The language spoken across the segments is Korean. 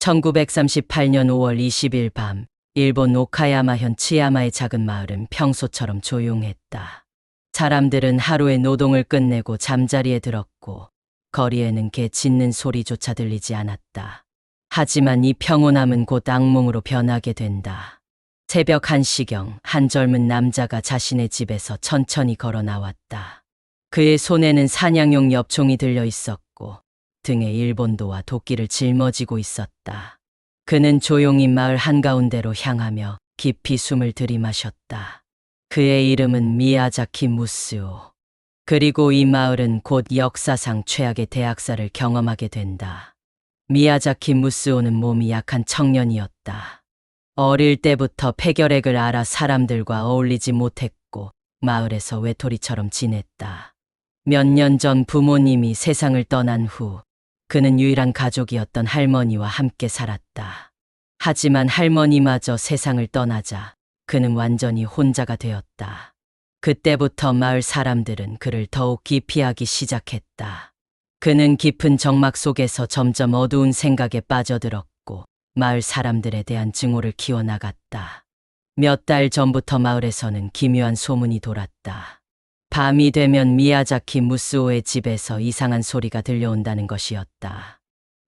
1938년 5월 20일 밤, 일본 오카야마현 츠야마의 작은 마을은 평소처럼 조용했다. 사람들은 하루의 노동을 끝내고 잠자리에 들었고, 거리에는 개 짖는 소리조차 들리지 않았다. 하지만 이 평온함은 곧 악몽으로 변하게 된다. 새벽 1시경 한 젊은 남자가 자신의 집에서 천천히 걸어 나왔다. 그의 손에는 사냥용 엽총이 들려 있었고 등에 일본도와 도끼를 짊어지고 있었다. 그는 조용히 마을 한가운데로 향하며 깊이 숨을 들이마셨다. 그의 이름은 미야자키 무스오. 그리고 이 마을은 곧 역사상 최악의 대학살을 경험하게 된다. 미야자키 무스오는 몸이 약한 청년이었다. 어릴 때부터 폐결핵을 앓아 사람들과 어울리지 못했고 마을에서 외톨이처럼 지냈다. 몇 년 전 부모님이 세상을 떠난 후 그는 유일한 가족이었던 할머니와 함께 살았다. 하지만 할머니마저 세상을 떠나자 그는 완전히 혼자가 되었다. 그때부터 마을 사람들은 그를 더욱 기피하기 시작했다. 그는 깊은 정막 속에서 점점 어두운 생각에 빠져들었고 마을 사람들에 대한 증오를 키워나갔다. 몇 달 전부터 마을에서는 기묘한 소문이 돌았다. 밤이 되면 미야자키 무스오의 집에서 이상한 소리가 들려온다는 것이었다.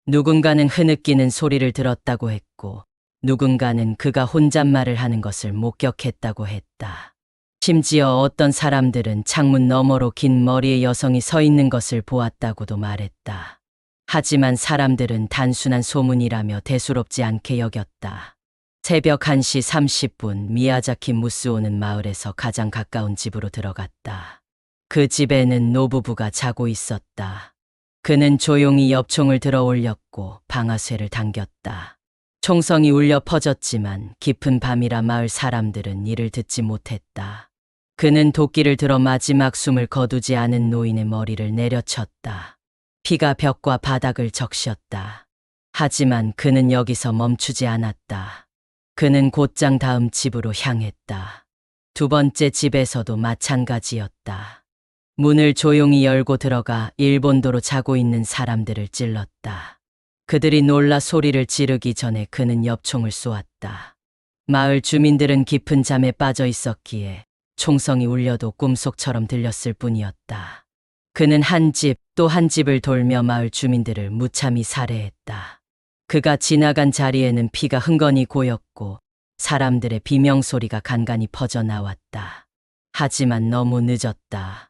누군가는 흐느끼는 소리를 들었다고 했고 누군가는 그가 혼잣말을 하는 것을 목격했다고 했다. 심지어 어떤 사람들은 창문 너머로 긴 머리의 여성이 서 있는 것을 보았다고도 말했다. 하지만 사람들은 단순한 소문이라며 대수롭지 않게 여겼다. 새벽 1시 30분 미야자키 무스오는 마을에서 가장 가까운 집으로 들어갔다. 그 집에는 노부부가 자고 있었다. 그는 조용히 엽총을 들어 올렸고 방아쇠를 당겼다. 총성이 울려 퍼졌지만 깊은 밤이라 마을 사람들은 이를 듣지 못했다. 그는 도끼를 들어 마지막 숨을 거두지 않은 노인의 머리를 내려쳤다. 피가 벽과 바닥을 적셨다. 하지만 그는 여기서 멈추지 않았다. 그는 곧장 다음 집으로 향했다. 두 번째 집에서도 마찬가지였다. 문을 조용히 열고 들어가 일본도로 자고 있는 사람들을 찔렀다. 그들이 놀라 소리를 지르기 전에 그는 엽총을 쏘았다. 마을 주민들은 깊은 잠에 빠져 있었기에 총성이 울려도 꿈속처럼 들렸을 뿐이었다. 그는 한 집 또 한 집을 돌며 마을 주민들을 무참히 살해했다. 그가 지나간 자리에는 피가 흥건히 고였고 사람들의 비명소리가 간간히 퍼져나왔다. 하지만 너무 늦었다.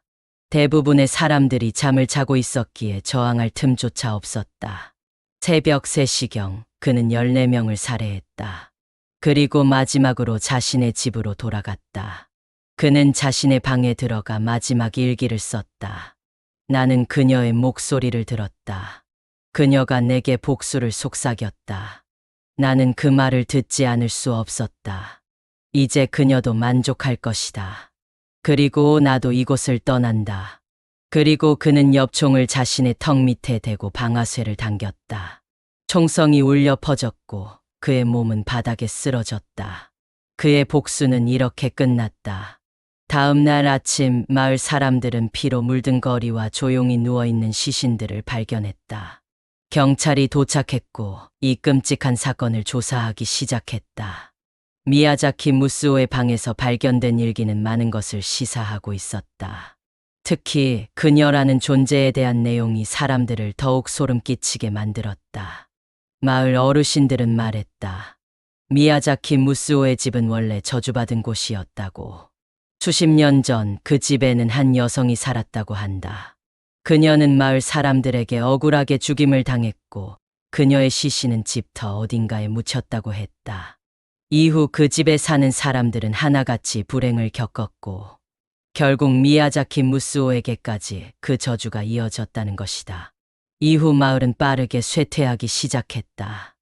대부분의 사람들이 잠을 자고 있었기에 저항할 틈조차 없었다. 새벽 3시경 그는 14명을 살해했다. 그리고 마지막으로 자신의 집으로 돌아갔다. 그는 자신의 방에 들어가 마지막 일기를 썼다. 나는 그녀의 목소리를 들었다. 그녀가 내게 복수를 속삭였다. 나는 그 말을 듣지 않을 수 없었다. 이제 그녀도 만족할 것이다. 그리고 나도 이곳을 떠난다. 그리고 그는 엽총을 자신의 턱 밑에 대고 방아쇠를 당겼다. 총성이 울려 퍼졌고 그의 몸은 바닥에 쓰러졌다. 그의 복수는 이렇게 끝났다. 다음 날 아침 마을 사람들은 피로 물든 거리와 조용히 누워있는 시신들을 발견했다. 경찰이 도착했고 이 끔찍한 사건을 조사하기 시작했다. 미야자키 무스오의 방에서 발견된 일기는 많은 것을 시사하고 있었다. 특히 그녀라는 존재에 대한 내용이 사람들을 더욱 소름 끼치게 만들었다. 마을 어르신들은 말했다. 미야자키 무스오의 집은 원래 저주받은 곳이었다고. 수십 년 전 그 집에는 한 여성이 살았다고 한다. 그녀는 마을 사람들에게 억울하게 죽임을 당했고 그녀의 시신은 집터 어딘가에 묻혔다고 했다. 이후 그 집에 사는 사람들은 하나같이 불행을 겪었고 결국 미야자키 무스오에게까지 그 저주가 이어졌다는 것이다. 이후 마을은 빠르게 쇠퇴하기 시작했다.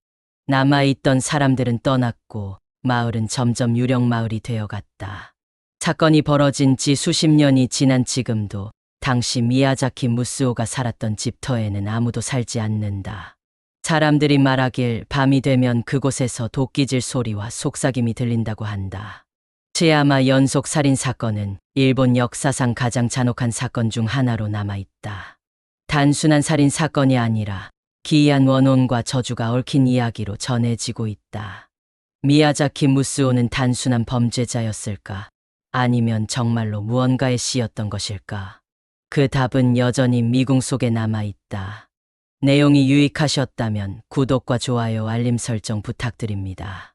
남아있던 사람들은 떠났고 마을은 점점 유령 마을이 되어갔다. 사건이 벌어진 지 수십 년이 지난 지금도 당시 미야자키 무스오가 살았던 집터에는 아무도 살지 않는다. 사람들이 말하길 밤이 되면 그곳에서 도끼질 소리와 속삭임이 들린다고 한다. 츠야마 연속 살인 사건은 일본 역사상 가장 잔혹한 사건 중 하나로 남아있다. 단순한 살인 사건이 아니라 기이한 원혼과 저주가 얽힌 이야기로 전해지고 있다. 미야자키 무스오는 단순한 범죄자였을까? 아니면 정말로 무언가의 씨였던 것일까? 그 답은 여전히 미궁 속에 남아 있다. 내용이 유익하셨다면 구독과 좋아요, 알림 설정 부탁드립니다.